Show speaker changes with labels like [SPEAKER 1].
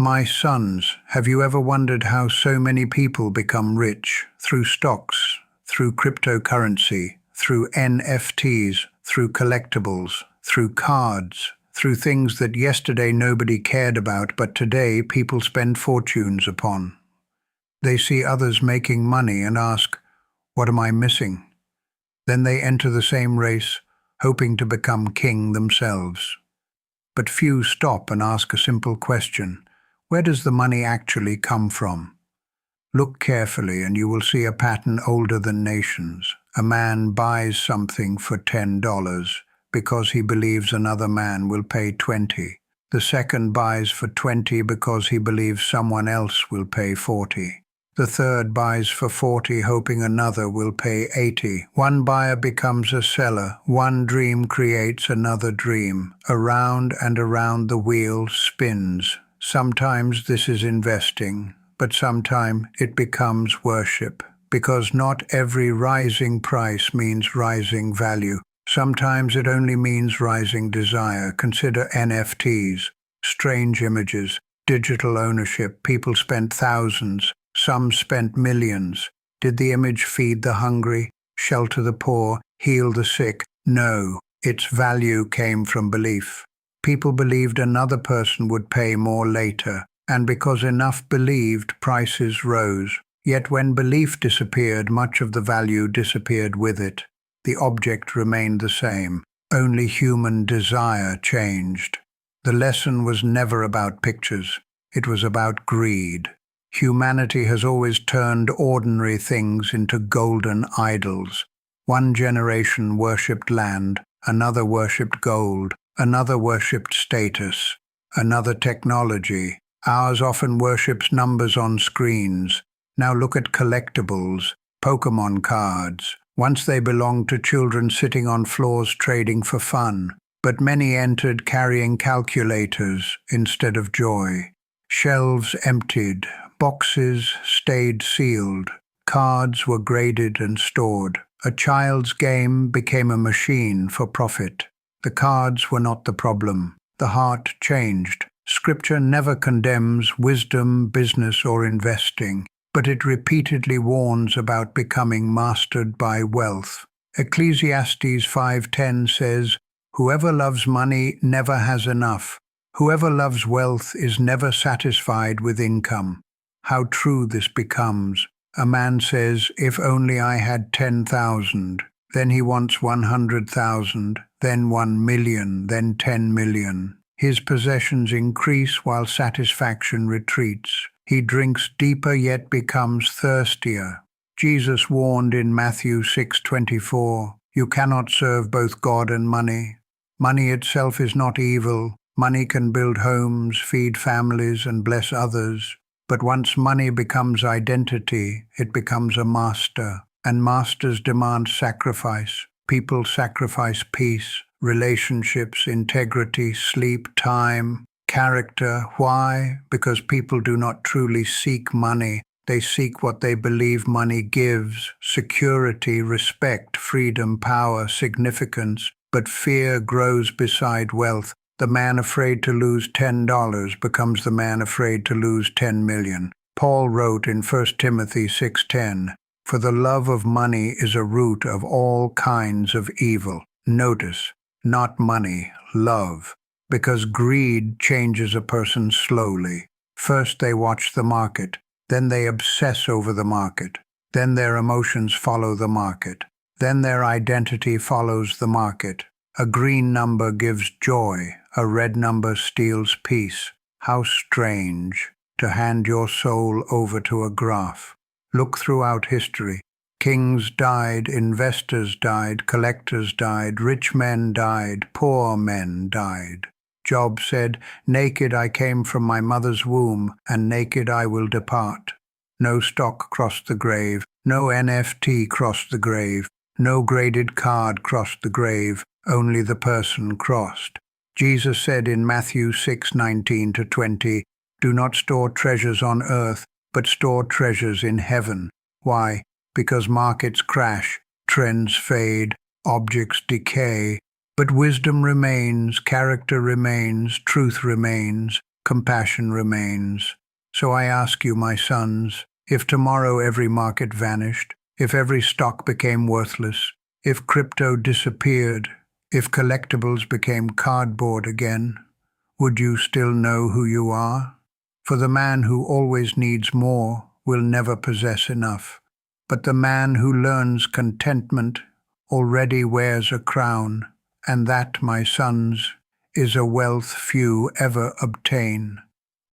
[SPEAKER 1] My sons, have you ever wondered how so many people become rich through stocks, through cryptocurrency, through NFTs, through collectibles, through cards, through things that yesterday nobody cared about but today people spend fortunes upon? They see others making money and ask, "What am I missing?" Then they enter the same race, hoping to become king themselves. But few stop and ask a simple question: where does the money actually come from? Look carefully and you will see a pattern older than nations. A man buys something for $10 because he believes another man will pay 20. The second buys for 20 because he believes someone else will pay 40. The third buys for 40 hoping another will pay 80. One buyer becomes a seller. One dream creates another dream. Around and around the wheel spins. Sometimes this is investing, but sometimes it becomes worship, because not every rising price means rising value. Sometimes it only means rising desire. Consider NFTs, strange images, digital ownership. People spent thousands, some spent millions. Did the image feed the hungry, shelter the poor, heal the sick? No, its value came from belief. People believed another person would pay more later, and because enough believed, prices rose. Yet when belief disappeared, much of the value disappeared with it. The object remained the same. Only human desire changed. The lesson was never about pictures. It was about greed. Humanity has always turned ordinary things into golden idols. One generation worshipped land, another worshipped gold, another worshipped status, another technology. Ours often worships numbers on screens. Now look at collectibles, Pokémon cards. Once they belonged to children sitting on floors trading for fun, but many entered carrying calculators instead of joy. Shelves emptied, boxes stayed sealed, cards were graded and stored. A child's game became a machine for profit. The cards were not the problem. The heart changed. Scripture never condemns wisdom, business, or investing, but it repeatedly warns about becoming mastered by wealth. Ecclesiastes 5:10 says, "Whoever loves money never has enough. Whoever loves wealth is never satisfied with income." How true this becomes. A man says, "If only I had 10,000. Then he wants 100,000, then 1 million, then 10 million. His possessions increase while satisfaction retreats. He drinks deeper yet becomes thirstier. Jesus warned in Matthew 6:24, "You cannot serve both God and money." Money itself is not evil. Money can build homes, feed families, and bless others. But once money becomes identity, it becomes a master. And masters demand sacrifice. People sacrifice peace, relationships, integrity, sleep, time, character. Why? Because people do not truly seek money. They seek what they believe money gives: security, respect, freedom, power, significance. But fear grows beside wealth. The man afraid to lose $10 becomes the man afraid to lose 10 million. Paul wrote in 1 Timothy 6:10, "For the love of money is a root of all kinds of evil." Notice, not money, love, because greed changes a person slowly. First they watch the market, then they obsess over the market, then their emotions follow the market, then their identity follows the market. A green number gives joy, a red number steals peace. How strange to hand your soul over to a graph. Look throughout history. Kings died, investors died, collectors died, rich men died, poor men died. Job said, "Naked I came from my mother's womb, and naked I will depart." No stock crossed the grave, no NFT crossed the grave, no graded card crossed the grave, only the person crossed. Jesus said in Matthew 6:19-20, "Do not store treasures on earth, but store treasures in heaven." Why? Because markets crash, trends fade, objects decay, but wisdom remains, character remains, truth remains, compassion remains. So I ask you, my sons, if tomorrow every market vanished, if every stock became worthless, if crypto disappeared, if collectibles became cardboard again, would you still know who you are? For the man who always needs more will never possess enough, but the man who learns contentment already wears a crown, and that, my sons, is a wealth few ever obtain.